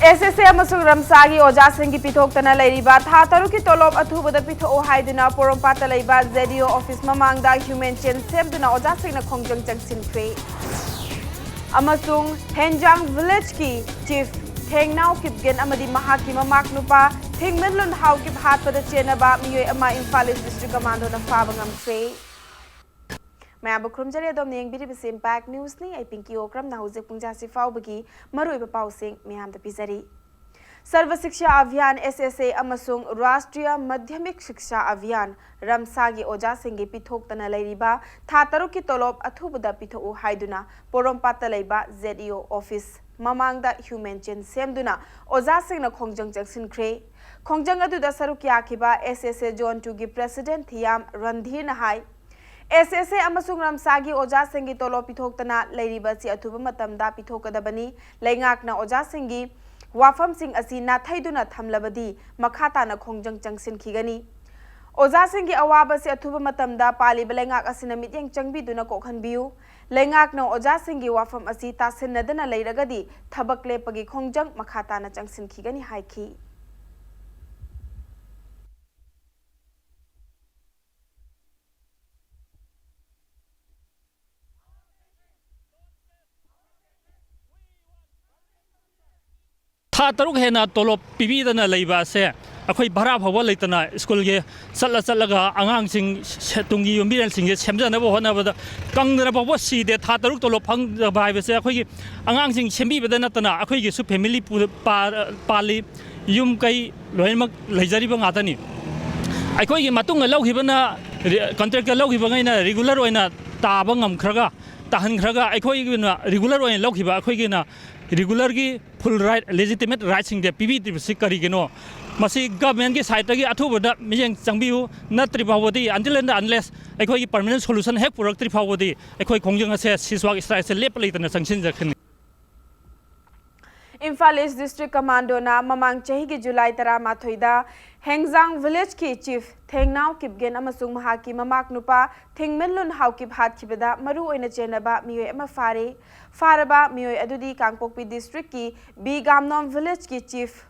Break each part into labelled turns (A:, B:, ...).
A: SSA अमसुंग रमसागी ओजा सिंह पिथोक्तना लेरिबा था तरुकी तोलोब अथुबदा पिथो हाइदुना पोरोंपाता लेबा ZDO ऑफिस ममांगदा ह्यूमन चेन सेमदुना ओजा सिंहना खोंजंग चंगसिनख्रे अमसुंग हेंजांग विलेज की चीफ थेंगनाव किपगेन अमदी महाकी ममाक नुपा थेंगमेनलुन हाउ की हातपदा चेनबा मियोय अमा इम्फाल ईस्ट डिस्ट्रिक्ट कमांडोना फाबंगमख्रे मैं अब खुमजरे दम नेंग बिरी बस इम्पैक्ट न्यूज़ नि आई पिंकी ओक्रम ना हुजे पुंजासी फाउबगी मरुइबा पाउसिंग मियाम द पिजरी सर्व शिक्षा अभियान SSA अमसुंग राष्ट्रीय माध्यमिक शिक्षा अभियान रमसागी ओजा सिंगी पिथोक्तना लेरिबा था तरुकी तोलोब अथुबदा पिथो हाइदुना पोरोंपाता लेबा ZDO ऑफिस ममांगदा ह्यूमन चेन सेमदुना ओजा सिंगना खोंजंग जंगसिनख्रे खोंजंग अदुदा सरुक याखिबा SSA जोन 2 की प्रेसिडेंट थियाम रणधीर नहाई SSA अमसुंग रमसागी ओजा सिंगी तोलो पिथोक्तना लेरिबसी अथुब मतमदा पिथोकदबनी लेंगाकना ओजा सिंगी वाफम सिंग असि नाथैदुना थमलबदी मखाताना खोंजंग चंगसिनखिगनी ओजा सिंगी अवाबसी अथुब मतमदा पालिब लेंगाक असिना मित्यंग चंगबिदुना कोखनबियु लेंगाकना ओजा सिंगी वाफम असि तासिनदना लेरगदी थबक लेपगी खोंजंग मखाताना चंगसिनखिगनी हाइखी
B: था तरुक हेना तोलो पीबीदना लेबा से अखोई भरा फाव लेतना स्कूल के चलगा आगांसिंग तुंगी युमिरन सिंगे सेमजनबो होनबदा कंगना फाव सीदे था तरुक तोलो फंगबा हाइबसे अखोई आगांसिंग सेमबीबदा नतना अखोई के सु फैमिली पाली युम कई लोइनमक लेजरिबा ngaतनी अखोई के मतुंग लौखिबना कॉन्ट्रैक्ट लौखिबगैना रेगुलर ओइना ताबा ngamखरगा ताहनखरगा अखोई के रेगुलर ओइन लौखिबा अखोई के रेगुलर की फुल राइट लेजिटिमेट राइट सिंह पीबीद्रिबसी करिगिनो मसी गवर्नमेंट की साइड की अथुबदा मियंग चंगबियु नत्रि फावदी अनटिल एंड अनलेस अखोई परमानेंट सॉल्यूशन हेक पुरक्त्रि फावदी अखोई खोंजंग असे सिसवाग स्ट्राइक से लेप लेतना संगसिन जखनि
A: इम्फाल ईस्ट डिस्ट्रिक्ट कमांडोना ममांग चही की जुलाई 13 हेंगजांग विलेज की चीफ थेंगनाव किपगेन अमसुंग महाकी ममाक नुपा थेंगमेनलुन हाउ की हातखिबदा मरु ओइना चेनबा मियोय अमा फारबा मियोय अदुदी कांगपोकपी डिस्ट्रिक्ट की बी गामनोम विलेज की चीफ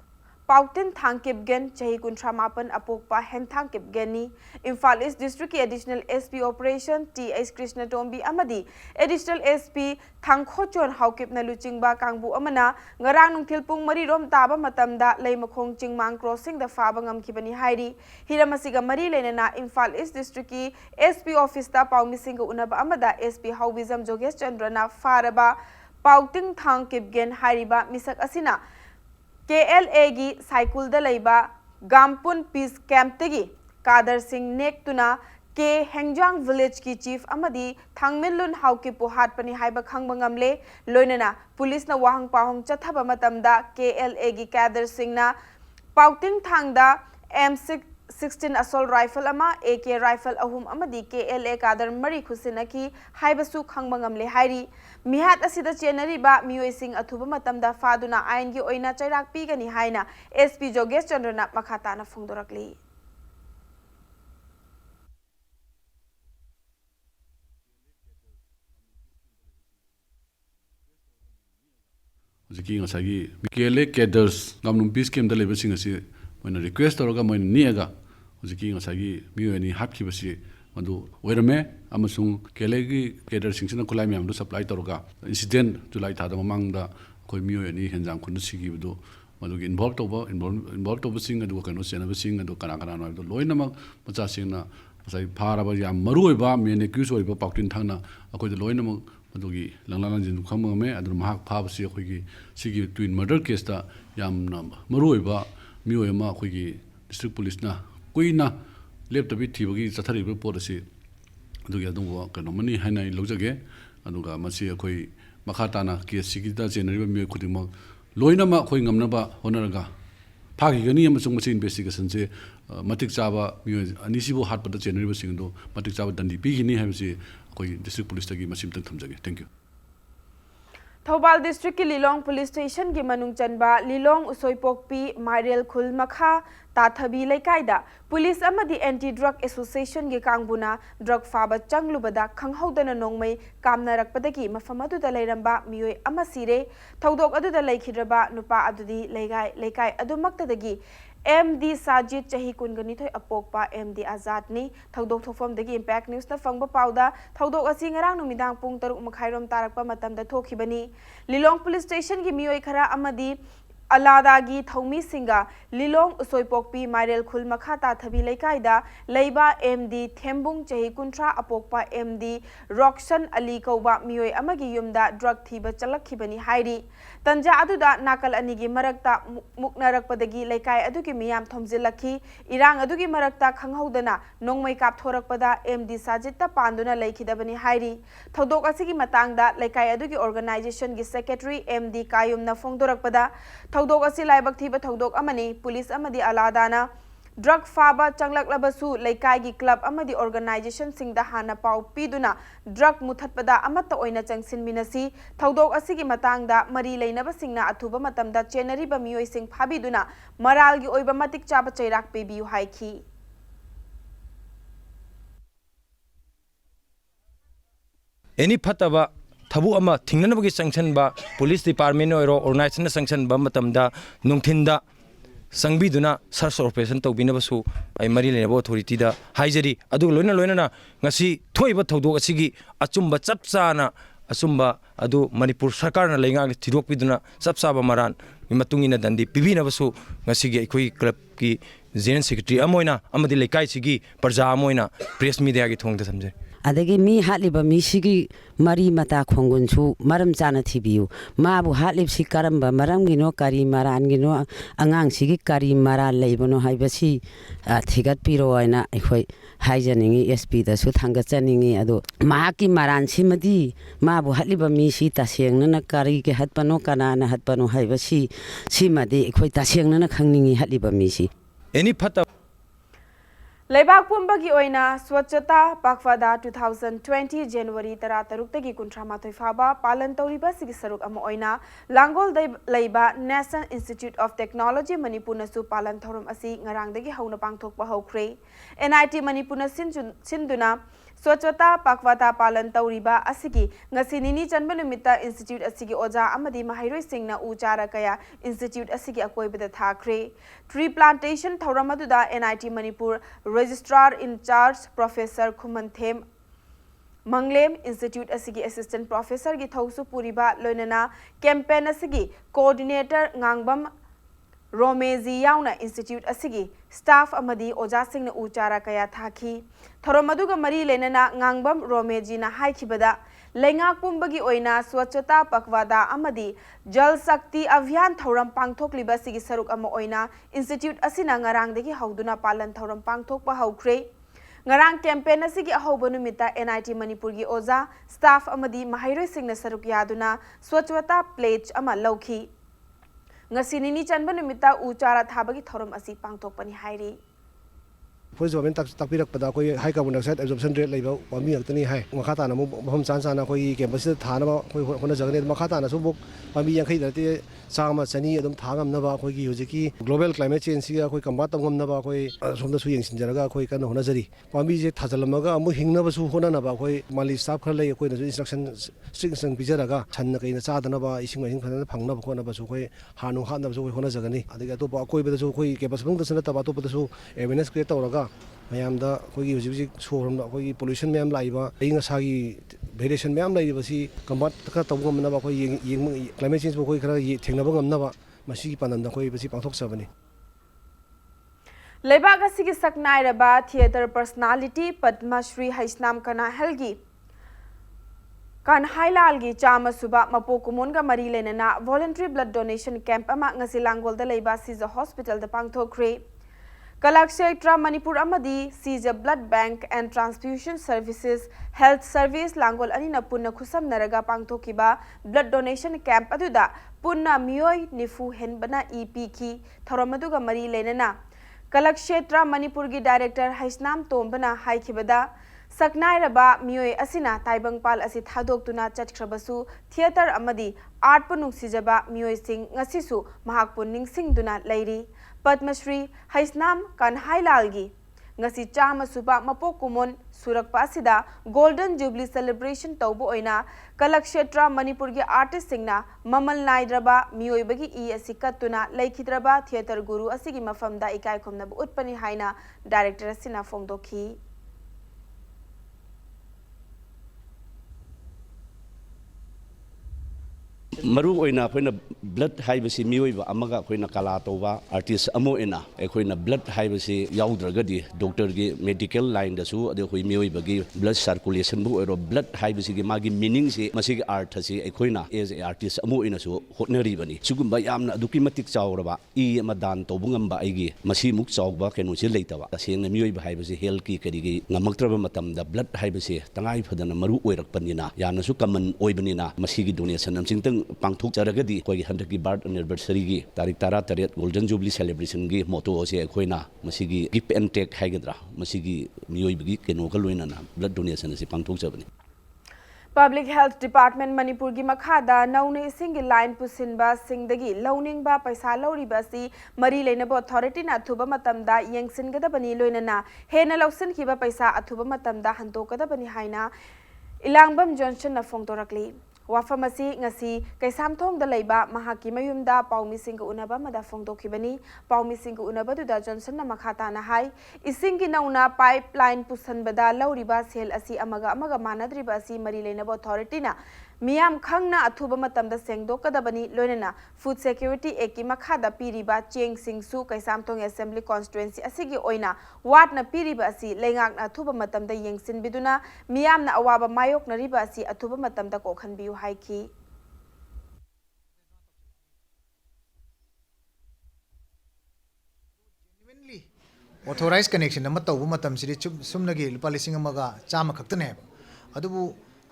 A: पाउटिन थांग किपगेन चही 38 अपोकपा हेंथांग किपगेनी इम्फाल ईस्ट डिस्ट्रिक्ट की additional SP operation TH Krishna Tombi अमदी एडिशनल SP थांगखोचोन हाउकिपना लुचिंगबा कांगबु अमना ngaraang nungthil pung 3 rom taba matamda leimakhong chingmang crossing da faba ngamkhibani hairi hiramasiga mari lenana Imphal East district ki SP office ta paumissing ga unaba amada SP Hauvisam Jogesh Chandrana faraba pauting thang kipgen hairiba misak asina KLA की साइकुल the लेबा गामपुन piece camp तगी Kader Singh नेक्तुना के हेंजांग village की chief अमदी थांगमिनलुन how की पुहात पनी हाइबा खंगबंगमले लोइनना police न वाहंग पाहोंग चथबा मतमदा KLA की कादर सिंह ना pouting थांगदा M16 असोल rifle अमा AK राइफल अहुम अमदी KLA कादर मरी खुसिनकी हाइबसु खंगबंगमले हाइरी मिहात असिदा चेनरीबा मियोइसिंग अथुबा मतमदा फादुना आइन की ओइना चैराक पीगनी हाइना SP जोगेश चंद्रना मखाताना फुंगदोरकली
C: Jiki ngasagi KLA cadres gamnum peace camp da leba singa si moina request toroga moina niaga jiki ngasagi miyoini hapki basi madu oirame amasung KLA gi cadres singsina kulai myam do supply toroga incident July thada mamangda koi miyoini henjang khun sigi bu madu gi involved toba sing adu kano sena ba sing adu kana no do loina ma macha singna sai phara ba yam maru oiba mene accuse oiba paktin thangna akoi do loina ma मदुगी लंगलांग जिन खममे अदुर महाक फाबसी अखोगी सिगी twin murder case ता यामना मरुइबा मियोयमा अखोगी डिस्ट्रिक्ट पुलिस ना कुइना लेपतबी थिबगी चथरिबा पोरसी अदुगी अदुगो कनोमनी हाइनाइ लौजगे अदुगा मसी अखोई मखाताना केस सिगी ता जेनरिबा मियोय खुदिम लोइनामा अखोई ngamnaba होनरगा फागिगनी अमसुंग मसी इन्वेस्टिगेशन से मतिक चाबा मियोय अनिसिबो हातपदा जेनरिबा सिंगदो मतिक चाबा दंडी पिगिनी हाबसी कोई डिस्ट्रिक्ट पुलिस तक मसीम तक थमजगे थैंक यू
A: थौबाल डिस्ट्रिक्ट की लिलोंग पुलिस स्टेशन की मनुंग चनबा लिलोंग उसोईपोकपी माइरेल खुल मखा ताथबी लेकाइदा पुलिस अमदी एंटी ड्रग एसोसिएशन की कांगबुना ड्रग फाबा चंगलुबदा खंगहौदना नोंगमै कामनारकपदगी मफम अदुदा लेरंबा मियोय अमा सिरे थौदोक अदुदा लेखिद्रबा नुपा अदुदी लेकाय अदुमक्तदगी MD साजिद चाही कुनगनिथोय अपोकपा MD आजाद नि थौदोक थोफमदगी इम्पैक्ट न्यूज न फंगबा पाउदा थौदोक असि ngarang नुमिदांग पुंग 6 मखाइरोम तारकपा मतमदा थोखिबनी लिलोंग पुलिस स्टेशन की मियोय खरा अमदी अलादागी थौमी सिंगा लिलोंग उसोईपोकपी माइरेल खुल मखा ताथबी लेकाइदा लेबा MD थेम्बुंग चाही कुंट्रा अपोकपा MD रॉक्सन अली कौबा मियोय अमगी युमदा ड्रग थीबा चलखिबनी हाइरी तंजा अदुदा नाकल अनिगी मरक्ता मुक्नरकपदगी लेकाय अदुगी मियाम थोमजिलखी इरांग अदुगी मरक्ता खंगहौदना नोंगमै कापथोरकपदा MD साजिदता पांदुना लेखिदबनी हाइरी थौदोक असिगी मतंगदा लेकाय अदुगी ऑर्गेनाइजेशन की सेक्रेटरी MD कायुमना फोंदोरकपदा थौदोक असि लाइबक थीबा थौदोक अमनी पुलिस अमदी अलादाना ड्रग फाबा चंगलकलबसु लेकायगी क्लब अमदी ऑर्गेनाइजेशन सिंगदा हाना पाउ पीदुना ड्रग मुथतपदा अमत्ता ओइना चंगसिनमिनसी थौदोक असिगी मतंगदा मरी लेनबा सिंगना अथुबा मतमदा चेनरीबा मियोय सिंग फाबिदुना मरालगी ओइबा मतिक चाबा चैराक पेबियु हाइखी
D: एनी फतबा थबु अमा थिंगनबगी संगसनबा पुलिस डिपार्टमेंट ओरो ऑर्गेनाइजेशन संगसनबा मतमदा नुंगथिंदा संगबिदुना सर्च ऑपरेशन तौबिनबसु आई मरी लेनबो अथॉरिटी दा हाइजरी अदु लोइना लोइना ngasi थोइबा थौदोक असिगी अचुंबा चपचाना अचुंबा अदु मणिपुर सरकार ना लेंगा थिरोकपिदुना चपचाबा मरान मतुंगिना दंदी पिबिनबसु ngasi gi अखोई क्लब की जेनरल सेक्रेटरी अमोइना अमदि लेकाई सिगी प्रजा अमोइना प्रेस मीडिया की थोंगदा समझे
E: अदगी मी हालिबा मिसिगी मरी मता खोंगुनसु मरम चाना थिबियु माबु हालिबसि करम्बा मरमगिनो करी मरानगिनो अंगांसिगी करी मरा लेबनो हाइबसि थिगत पिरो आइना अखोई हाइजनिंगी एसपी दसु थांगचनिंगी अदो माकी मरानसिमदी माबु हालिबा मिसि तसेंगना करी के हतपनो कनाना हतपनो हाइबसि सिमदी अखोई तसेंगना खंगनिंगी हालिबा मिसि
D: एनी फता
A: लेबाक पुंबगी ओइना स्वच्छता पाखवादा 2020 जनवरी 13 कुंट्रामाथोय फाबा पालन तौरिबा सिगी सरुक अमा ओइना लांगोल लेबा national institute of technology Manipur नसु पालन थौरम असि ngarangdagi hauna pangthokpa hokre NIT Manipur न सिंदुना स्वच्छता पाखवादा पालन तौरिबा असigi ngasi nini chanba numita institute asigi oja amadi mahairoi singna uchara kaya institute asigi akoibada thakre tree plantation thauramadu NIT Manipur registrar in charge professor Khumanthem Manglem Institute asigi assistant professor gi thausu puriba loinana campaign asigi coordinator ngangbam Romeji yauna institute asigi staff amadi oja singna uchara kaya thaki thoromaduga mari lenana ngangbam Romeji na haikibada lengak pumbagi oina swachhata pakwada amadi jal shakti abhiyan thoram pangthok liba sigi saruk ama oina institute asina ngarangdagi hauduna palan thoram pangthok pa haukre ngarang campaign asigi ahoba numita NIT Manipur gi oja staff amadi mahairoi singna saruk yaduna swachhata pledge ama lauki ngasini ni chanba numita uchara thabagi thoram asi pangthokpani hairi
F: first government ताकपीरकपदा कोई high carbon dioxide absorption rate लेबा पामी ngakni hai makha ta na mu baham chan chan koi campus tha na koi hona jagane makha ta na su bok Pami yankhai da te chama chani adum thangam na ba koi gi hojiki global climate change ga koi combat tamgam na ba koi somda su yeng sinjaraga koi kan hona jari Pami je thajalamaga amu hingna ba su hona na ba koi mali staff khar lai koi na instruction strict sang bijaraga chan na kai na cha da na ba ising mahing phana phangna ba ko na ba su koi hanu ha na ba su koi hona jagani adiga to ba koi ba su koi campus bung da sana ta ba to ba su awareness create tawraga mayamda koi gi hojik soram da koi pollution mayam laiba inga sagi variation mayam laiba si combat ka tawgam na ba koi yeng climate change ba koi khara thengna ba ngam na ba masi panam da koi basi pangthok sabani
A: lebaga sigi saknai raba theater personality Padma Shri Haisnam kana helgi kan hailal gi chama suba mapo kumonga mari lenana voluntary blood donation camp ama ngasi langol da leiba Caesar hospital da pangthokre Kalakshetra Manipur amadi Caesar blood bank and transfusion services health service langol anina punna khusam naraga pangthokiba blood donation camp aduda punna miyoi nifu henbana EP ki thoromaduga mari lenana Kalakshetra Manipur gi director Haisnam Tombana haikibada saknairaba mioi asina taibangpal asi thadok-tuna chatkrabassu theater amadi art punungsijaba mioi sing ngasisu mahakpun ningsingduna leiri Padmashri Haisnam Kanhailalgi ngasi chama suba mapok kumon surakpa asida Golden Jubilee Celebration taubu oina Kalakshetra Manipur gi artist singna mamal naidraba miyoibagi asi kattuna laikhidraba theater guru asigi mafamda ikai khomnabu utpani haina director asina fongdokhi
G: Maru ओइना अखोइना blood हाइबसी मियोइबा अमगा अखोइना कला तौबा artist Amo एना अखोइना blood हाइबसी याउद्रगदी doctor गी medical line दसु अदे अखोइ मियोइबगी blood circulation बु ओरो blood हाइबसी गी मागी meaning से मसिगी आर्ट हसी अखोइना एज ए आर्टिस्ट अमो एनासु होटनरीबनी सुगुम्बा यामना दुकी मतिक चावरबा ई अमा दान तौबुंगम्बा आइगी मसी मुक चावबा केनोसे लेतबा तसेंग मियोइबा हाइबसी हेल्थ की करिगी नमक्त्रबा मतमदा ब्लड हाइबसी तंगाई फदना मरु ओइरकपनिना यानसु कमन ओइबनिना मसिगी डोनेशन अमसिंतंग पांथोकजरगदी अखोइगी हंदकी बर्थ एनिवर्सरी की तारीख 13 गोल्डन जुबली सेलिब्रेशन की मोटो से अखोइना मसिगी गिफ्ट एंड टेक हाइगद्रा मसिगी मियोइबगी केनोका लोइनाना ब्लड डोनेशन से पांथोकजबनी
A: Public Health Department Manipur gi makhada naune ising gi line pusinba singdagi loningbba paisa loriba si mari leinaba authority na thuba matamda yengsingadabani loinana hena lawsin khiba paisa athuba matamda hantokadabani haina Ilangbam Johnson na fongtorakli Wafamasi ngasi kaisamthong da leiba mahaki mayumda paumi singga unaba mada fongdokhibani paumi singga unaba du da Johnson na makhata na hai isingi nauna pipeline pusanbada lauriba sel asi amaga manadriba asi mari leinaba authority na miyam khangna athuba matamda sengdokadabani loinana food security eki makhada piriba cheng singsu kaisamthong assembly constituency asigi oina ward na piriba asi lengak na athuba matamda yengsin biduna miyam na awaba mayok na riba asi athuba matamda kokhan biu haiki
H: authorized connection nama tawbu matam siri sumnagi lupa lising amaga chama khaktane adubu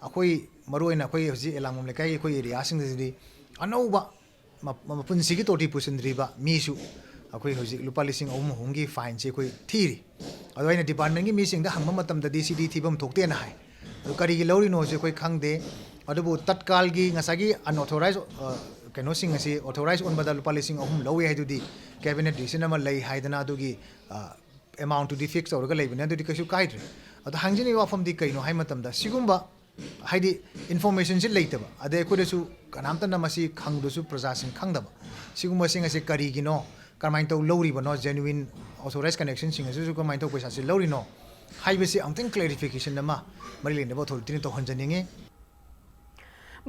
H: akoi maruina akoi hoji elangom lekai akoi area sing siri anauba mapunsigi toti pusindriba misu akoi hoji lupa lising hongi fine se akoi thiri adoina department gi mising da hangma matam da DCD thibam thokte na hai adu kari gi lori no se akoi khangde adubu tatkal gi ngasagi unauthorized keno sing asi authorized on badal lupa lising lowe hai dudi cabinet decision ama lei haidana adugi amount to the fixed or galay bina dudi kasu kaidre adu hangjini wafam di kaino hai matam da sigumba haidi information si leitaba ade ko desu kanamta namasi khangdusu prajasin khangdaba sigumba sing ase kari gino karmain to lori bano genuine authorized connection sing ase su karmain to paisa si lori no hai besi amting clarification nama mari lene bo authority to hanjaninge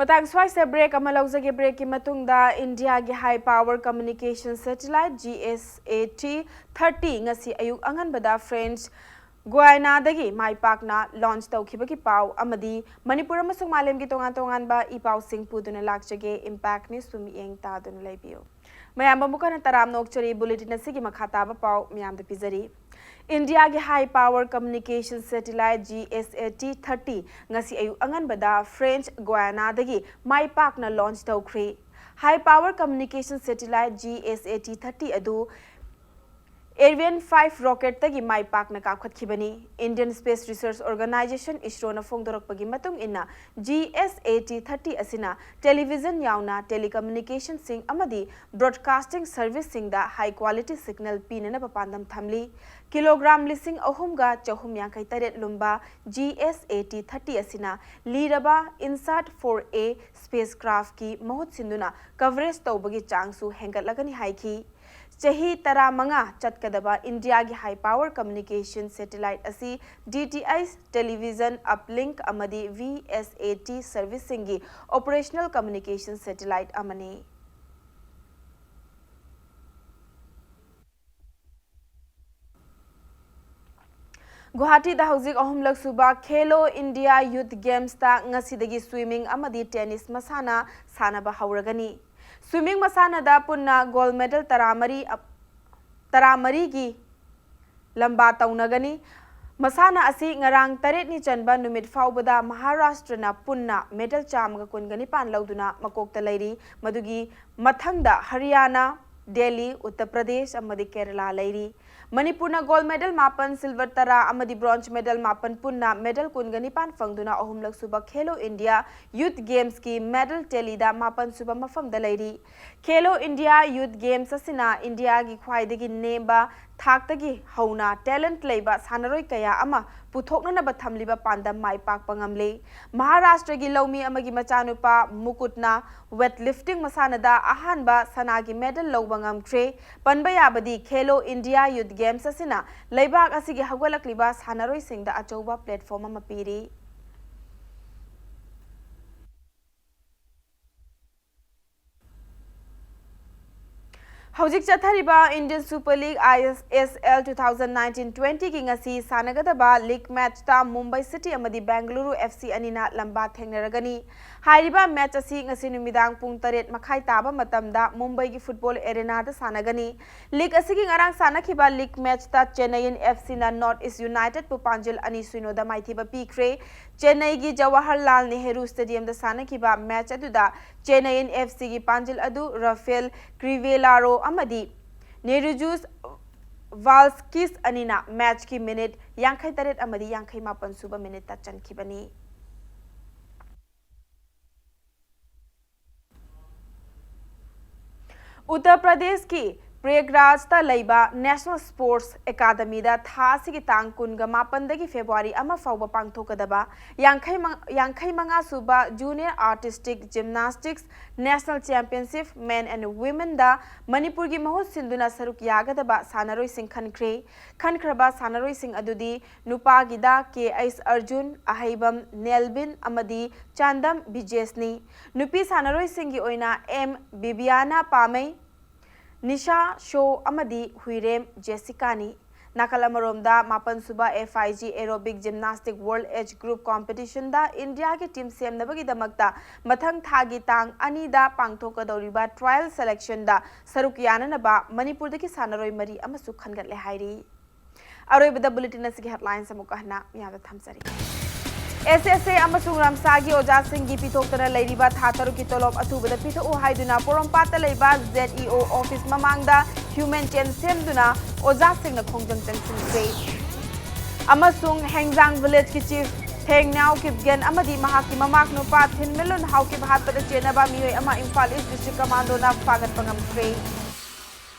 A: Matang swai break amalawzage break ki matungda India gi high power communication satellite GSAT 30 ngasi ayuk angan bada French Guiana dagi mai pakna launch tawkhibagi paw amadi Manipur amasung malem gi tongan ba ipaw sing puduna lakjage impact ni sumi eng ta dun leibiyo mayam bamukana taram nokchari bulletin asigi makhata ba paw miyam da pizari India gi high power communication satellite GSAT 30 ngasi ayu angan bada French Guiana dagi mai pakna launch tawkhri high power communication satellite GSAT 30 adu Ariane 5 rocket tagi mai pakna kakhatkibani Indian Space Research Organization ISRO na fongdorakpagi matung inna GSAT 30 asina television yauna telecommunication sing amadi broadcasting service sing da high quality signal pinana papandam thamli kilogram lising ahumga chahum yankai taret lumba GSAT 30 asina liraba INSAT 4A spacecraft ki mahut sinduna coverage tawbagi changsu hengatlagani haiki Chahi tara manga chatkadaba India gi high power communication satellite asi DTI's television uplink amadi VSAT servicing gi operational communication satellite amani Guwahati da hauzik ahumlak suba Khelo India Youth Games ta ngasidagi swimming amadi tennis masana sanaba hauragani Swimming masana da punna gold medal taramari gi lamba taunagani masana asi ngarang taret ni chanba numit faubada Maharashtra na punna medal chamga kungani pan lauduna makokta lairi madugi mathangda Haryana Delhi Uttar Pradesh amadi Kerala lairi Manipurna gold medal mapan, silver tara, amadi bronze medal mapan punna medal kunganipan fangduna ahumlak suba Khelo India Youth Games ki medal telida mapan suba mafam dalairi. Khelo India Youth Games asina India gi khwaidagi nemba thaaktagi hauna talent leiba sanaroi kaya ama puthoknanaba thamliba pandam mai pak pangamle. Maharashtra gi laumi amagi machanupa Mukutna weightlifting masanada ahanba sanagi medal lawba ngamkre. Panba yabadi Khelo India Youth Games asina leibak asigi hagwalakliba sanaroi singda achauba platform ama piri. Hojik chathariba Indian Super League ISL 2019-20 ki ngasi sanagadaba league match ta Mumbai City amadi Bengaluru FC anina lamba thengnaragani. Hairiba match asi ngasi numidang pung 8 makhai taba matamda Mumbai ki football arena da sanagani. League asi ki ngarang sanakhiba league match ta Chennai FC na North East United pu Panjil ani suino da maithiba pikre. Chennai ki Jawaharlal Nehru Stadium da sanakhiba match aduda Chennai FC ki Panjil adu Rafael Crivellaro amadi Nerujus Valskis anina match ki minute yankhai taret amadi yankhai mapan suba minute ta chankhibani. Uttar Pradesh ki Prayagraj ta leiba National Sports Academy da thasi ki tang kunga mapandagi February ama fawba pangthokadaba yankhai manga suba Junior Artistic Gymnastics National Championship Men and Women da Manipur gi mahut sinduna saruk yagadaba sanaroi sing khankraba sanaroi sing adudi nupa gida K.S. Arjun Ahaibam Nelbin amadi Chandam Bijesni nupi sanaroi singi oina M Bibiana Pamei Nisha Show amadi Huirem Jessica ni nakala maromda mapan suba FIG Aerobic Gymnastic World Age Group Competition da India ki team sem nabagi damakta mathang thagi tang ani da pangthoka doriba trial selection da saruk yananaba Manipur da ki sanaroi mari amasu khangatle hairi aroibada bulletin asigi headlines amukahna miyada thamsari SSA amasung Ramsagi Oja Singhi Pitokana Ladiba Tataru Kitolop Atubada Pita Uhaiduna Porompata Leba ZEO Office Mamangda Human Chain Semduna Oja Singh the Kongjang Singh Amasung Hengzang Village ki Chief Theng Now Kipgen Amadi Mahaki Mamak Nupa Thin Milon How Kip Hat Pada Chenaba Miwe Ama Imphal East District Commando na Fagat Pangam Free